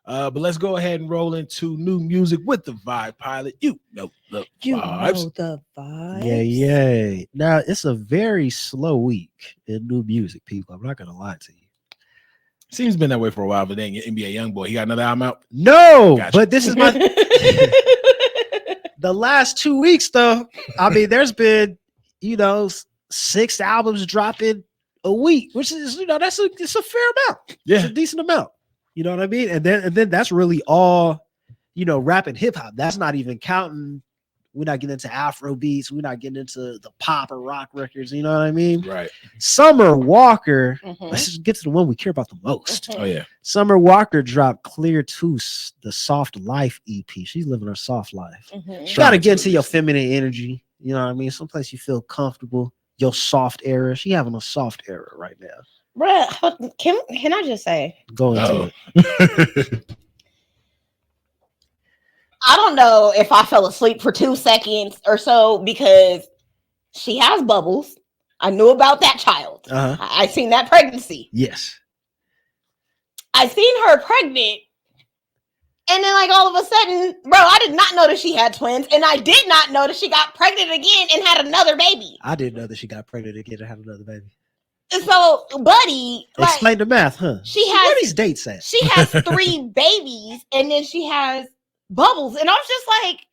But let's go ahead and roll into new music with the Vibe Pilot. You know the vibes. Yeah. Now it's a very slow week in new music, people. I'm not gonna lie to you. Seems been that way for a while, but then NBA YoungBoy, he got another album out. No, Gotcha. but this is my the last 2 weeks though. I mean, there's been 6 albums dropping a week, which is it's a fair amount. Yeah, it's a decent amount. You know what I mean? And then that's really all rap and hip hop. That's not even counting. We're not getting into Afro beats. We're not getting into the pop or rock records. You know what I mean? Right. Summer Walker. Let's just get to the one we care about the most. Oh yeah. Summer Walker dropped Clear 2, the Soft Life EP. She's living her soft life. You got to get into your feminine energy. You know what I mean? Someplace you feel comfortable. Your soft era. She having a soft era right now. Bruh, can I just say? Go into it. I don't know if I fell asleep for 2 seconds or so because she has bubbles. I knew about that child. I seen that pregnancy. Yes. I seen her pregnant. And then like all of a sudden, bro, I did not know that she had twins. And I did not know that she got pregnant again and had another baby. I didn't know that she got pregnant again and had another baby. So, buddy, explain the math, huh? Where are these dates at? She has 3 babies and then she has bubbles. And I was just like,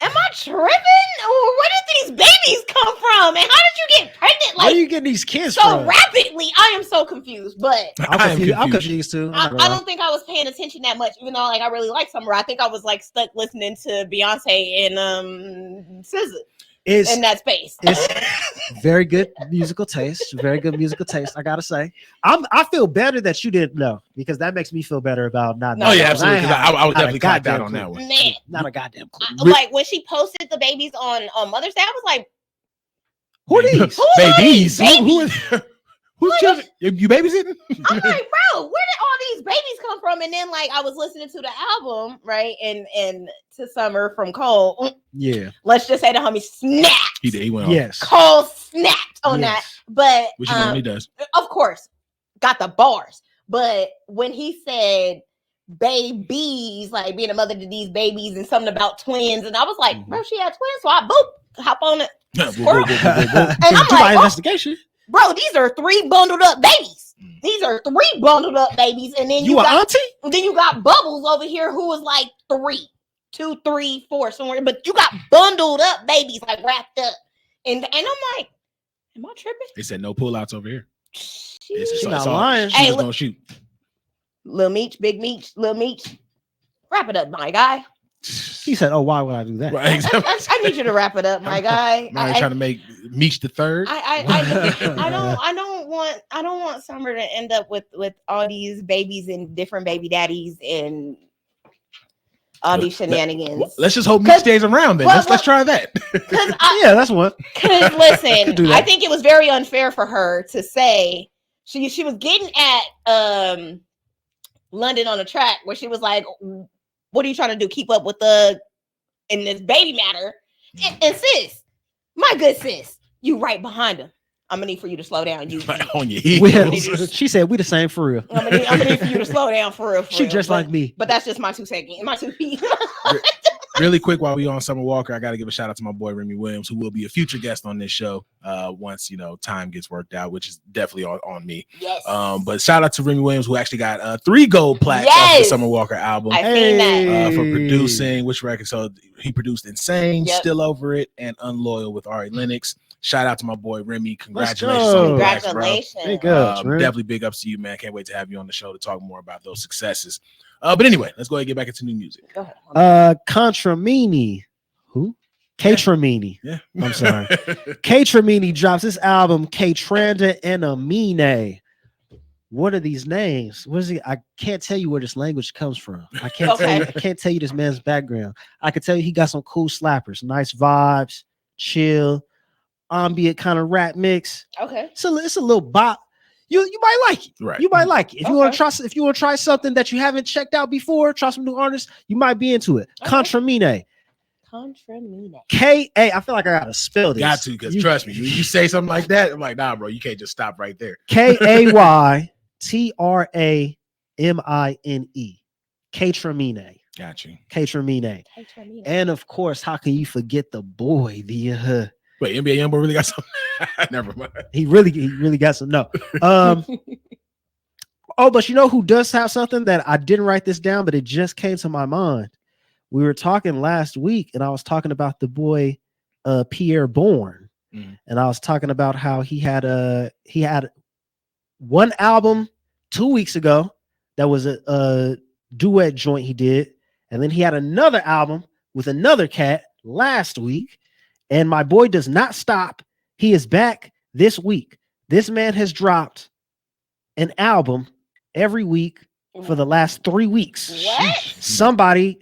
am I tripping? Where did these babies come from? And how did you get pregnant? Where are you getting these kids so from? rapidly? I am so confused, but I'm confused too. I don't think I was paying attention that much, even though like I really like Summer. I think I was like stuck listening to Beyonce and SZA. In that space. It's very good musical taste. Very good musical taste, I gotta say. I feel better that you didn't know because that makes me feel better about not knowing. Oh, yeah, absolutely. I was definitely caught down on that one. Man, not a goddamn clue. Like when she posted the babies on Mother's Day, I was like, who are these? Babies. Babies? Who's children? You babysitting? I'm like, bro, where did all these babies come from? And then like I was listening to the album, right? And to Summer from Cole. Yeah. Let's just say the homie snapped. He went on. Yes. Cole snapped on that. But which he does. Of course, got the bars. But when he said babies, like being a mother to these babies and something about twins, and I was like, bro, she had twins, so I hop on it. And I'm like, investigation. Bro, these are 3 bundled up babies. These are 3 bundled up babies, and then you got auntie. Then you got Bubbles over here who was like 3, 2, 3, 4 somewhere. But you got bundled up babies like wrapped up, and I'm like, am I tripping? They said no pullouts over here. She's not lying. Hey, don't shoot. Lil Meech, Big Meech, Lil Meech, wrap it up, my guy. He said, "Oh, why would I do that?" Right. I need you to wrap it up, my guy. I'm trying to make Meech the third. I don't want Summer to end up with all these babies and different baby daddies and all these shenanigans. Let's just hope Meech stays around then. Let's try that. Yeah, that's one. Because listen, I think it was very unfair for her to say she was getting at London on the track where she was like, what are you trying to do? Keep up with in this baby matter? And sis, my good sis, you right behind him. I'm gonna need for you to slow down. You on your heels. She said we the same for real. I'm gonna need for you to slow down for real. She just like me. But that's just my 2 seconds. My 2 feet. Really quick, while we on Summer Walker, I got to give a shout out to my boy Remy Williams, who will be a future guest on this show once time gets worked out, which is definitely on me. Yes. But shout out to Remy Williams, who actually got 3 gold plaques off the Summer Walker album. I seen that for producing which record. So he produced Insane, Still Over It, and Unloyal with Ari Lennox. Shout out to my boy Remy. Congratulations. Congratulations. Big ups, definitely big ups to you, man. Can't wait to have you on the show to talk more about those successes. But anyway, let's go ahead and get back into new music. Contramini. Who? K-Tramini. Yeah. I'm sorry. K-Tramini drops this album, K-Tranda and Amine. What are these names? What is it? I can't tell you where this language comes from. I can't tell you this man's background. I can tell you he got some cool slappers, nice vibes, chill, ambient kind of rap mix. Okay. So it's a little bop. You might like it. Right. You might like it. If you want to try something that you haven't checked out before, try some new artists, you might be into it. Okay. Contramine. K-A. I feel like I gotta spell this. Got to, because trust me, you say something like that, I'm like, nah, bro, you can't just stop right there. K-A-Y-T-R-A-M-I-N-E. Mine. K-Tramine. Got you. K-Tramine. And of course, how can you forget the boy? Wait, NBA Youngboy really got some? Never mind. He really got some. No. Oh, but you know who does have something that I didn't write this down, but it just came to my mind. We were talking last week, and I was talking about the boy Pierre Bourne, and I was talking about how he had one album 2 weeks ago that was a duet joint he did, and then he had another album with another cat last week. And my boy does not stop. He is back this week. This man has dropped an album every week for the last 3 weeks. What? Somebody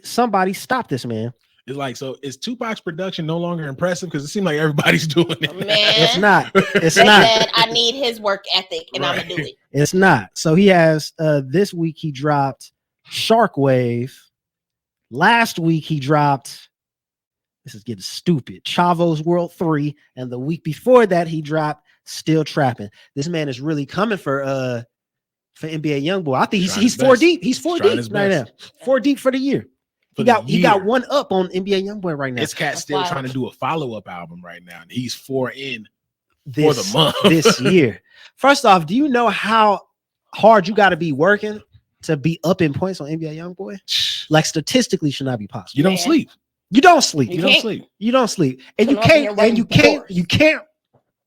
stop this man. It's like, so is Tupac's production no longer impressive? Because it seems like everybody's doing it. Man, It's not. It's they not. said I need his work ethic, and I'm gonna do it. It's not. So he has this week he dropped Sharkwave. Last week he dropped, this is getting stupid, Chavo's World 3, and the week before that he dropped Still Trapping. This man is really coming for NBA Youngboy. I think he's 4 deep. He's 4 deep right now. 4 deep for the year. He got one up on NBA Youngboy right now. This cat's still trying to do a follow-up album right now, and he's 4 in for the month this year. First off, do you know how hard you got to be working to be up in points on NBA Youngboy? Like statistically, should not be possible. You don't sleep. You don't sleep. You don't sleep. You don't sleep, and you can't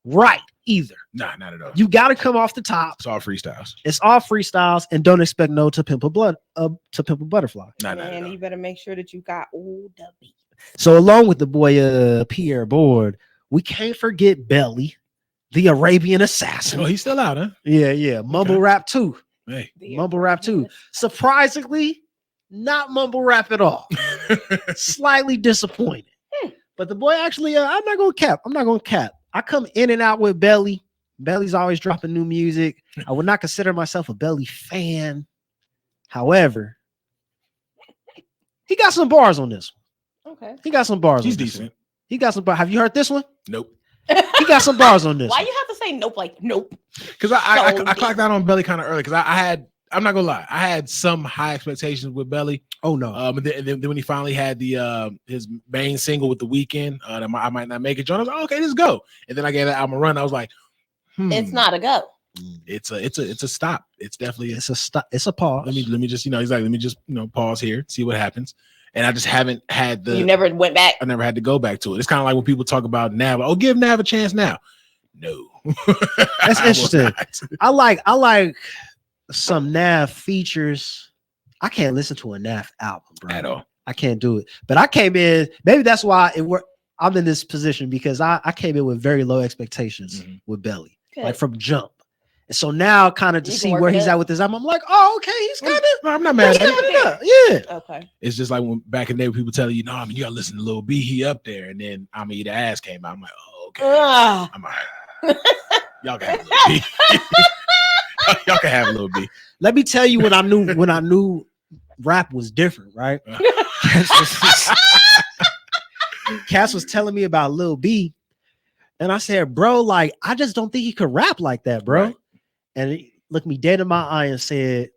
write either. Nah, not at all. You got to come off the top. It's all freestyles. It's all freestyles, and don't expect no To Pimp a Butterfly. Man, you better make sure that you got all the beats. So along with the boy Pierre Bourne, we can't forget Belly, the Arabian Assassin. Oh, he's still out, huh? Yeah. Mumble rap too. Hey. Mumble rap too. Surprisingly, not mumble rap at all. Slightly disappointed. But the boy actually, I'm not gonna cap. I come in and out with Belly. Belly's always dropping new music. I would not consider myself a Belly fan. However, he got some bars on this one. Okay. He got some bars. He's on this decent. one. He got some bars. Have you heard this one? Nope. He got some bars on this. Why you have to say nope? Like nope. Because I clocked out on Belly kind of early. Because I'm not gonna lie, I had some high expectations with Belly. Oh no. And then when he finally had the his main single with The Weeknd, I might not make it. John, I was like, okay, let's go. And then I gave that album a run. I was like, it's not a go. It's a stop. It's definitely it's a stop. It's a pause. Let me just he's like, let me just pause here, see what happens. And I just haven't had You never went back. I never had to go back to it. It's kind of like when people talk about Nav. Oh, give Nav a chance now. No, that's interesting. I like some Nav features. I can't listen to a Nav album, bro. At all. I can't do it. But I came in. Maybe that's why I'm in this position, because I came in with very low expectations with Belly, like from jump. And so now, kind of to see where he's at with this album, I'm like, oh, okay, he's kind of. I'm not mad at it. Yeah. Okay. It's just like when back in the day, when people tell you, no, I mean, you gotta listen to Lil B, he up there, and then I mean, the ass came out. I'm like, oh, okay, I'm all right. Y'all can have Lil B. Y'all can have Lil B. Let me tell you when I knew rap was different, right? Cass was telling me about Lil B, and I said, bro, like, I just don't think he could rap like that, bro. Right. And he looked me dead in my eye and said,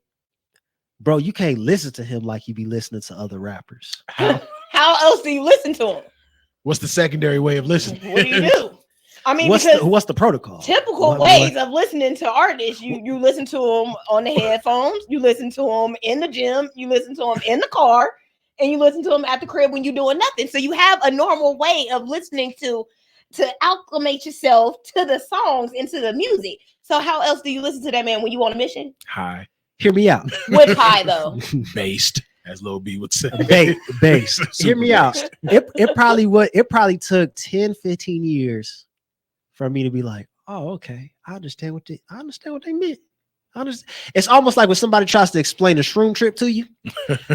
bro, you can't listen to him like you be listening to other rappers. How else do you listen to him? What's the secondary way of listening? What do you do? I mean, what's the protocol? Typical ways of listening to artists. You listen to them on the headphones. You listen to them in the gym. You listen to them in the car, and you listen to them at the crib when you're doing nothing. So you have a normal way of listening to acclimate yourself to the songs and to the music. So how else do you listen to that man when you on a mission? High. Hear me out. What high though? Based, as Lil B would say. Based. Hear me out. It probably took 10, 15 years for me to be like, oh, okay, I understand what they meant. It's almost like when somebody tries to explain a shroom trip to you.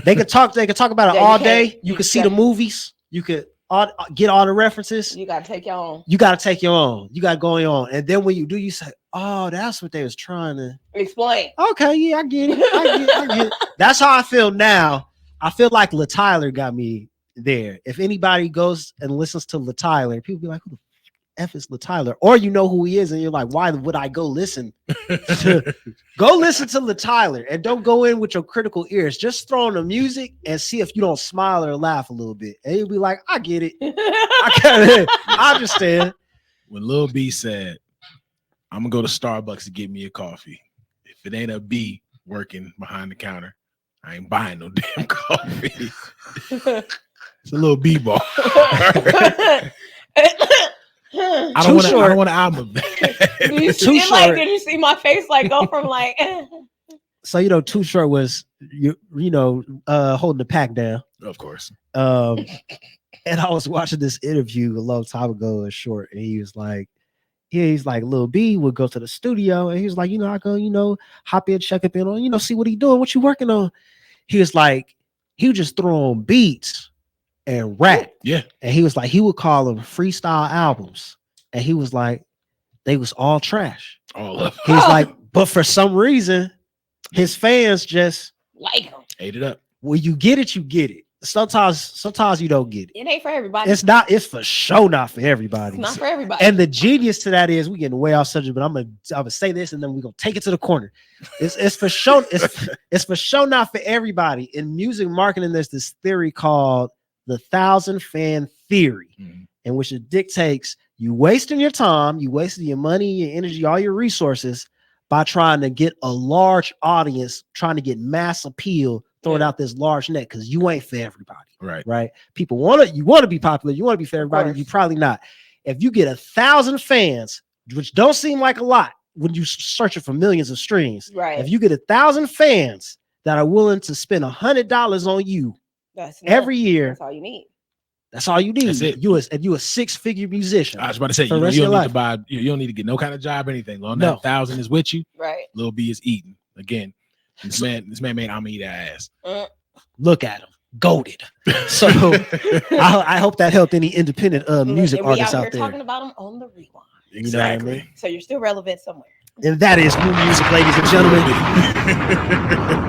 They could talk about it all day. You could see the movies. You could get all the references. You gotta take your own. You gotta take your own. You got going on. And then when you do, you say, oh, that's what they was trying to explain. Okay, yeah, I get it. I get it. That's how I feel now. I feel like La Tyler got me there. If anybody goes and listens to La Tyler, people be like, who the F is Lil Tyler? Or you know who he is, and you're like, why would I go listen to Lil Tyler, and don't go in with your critical ears. Just throw on the music and see if you don't smile or laugh a little bit. And you'll be like, I get it. I understand. When Lil B said, I'm gonna go to Starbucks to get me a coffee. If it ain't a B working behind the counter, I ain't buying no damn coffee. It's a little B ball. I don't want an album. Did you see my face like go from like so you know, Too Short was holding the pack down. Of course. And I was watching this interview a long time ago with Short, and he was like, he's like, Lil B would go to the studio, and he was like, I go, hop in, check up in on, see what he doing, what you working on. He was like, he would just throw on beats and rap. Yeah. And he was like, he would call them freestyle albums. And he was like, they was all trash. All of them. He's like, but for some reason, his fans just like him. Ate it up. When you get it, you get it. Sometimes you don't get it. It ain't for everybody. It's for sure not for everybody. It's not for everybody. And the genius to that is, we getting way off subject, but I'm gonna say this, and then we're gonna take it to the corner. It's for sure. It's for sure not for everybody. In music marketing, there's this theory called the 1,000 fan theory, in which it dictates you wasting your time, you wasting your money, your energy, all your resources by trying to get a large audience, trying to get mass appeal, throwing out this large net, because you ain't for everybody. Right. People you want to be popular, you want to be for everybody, you probably not. If you get 1,000 fans, which don't seem like a lot when you searching for millions of streams, right? If you get 1,000 fans that are willing to spend $100 on you every year, that's all you need. That's all you need. That's it. You a 6-figure musician. I was about to say, you don't need to buy. You don't need to get no kind of job or anything. Long that 1,000 is with you, right? Lil B is eating again. This man made I'm eat ass. Look at him, goated. So I hope that helped any independent music artists out there. Talking about them on the rewind. Exactly. So you're still relevant somewhere. And that is new music, ladies and gentlemen.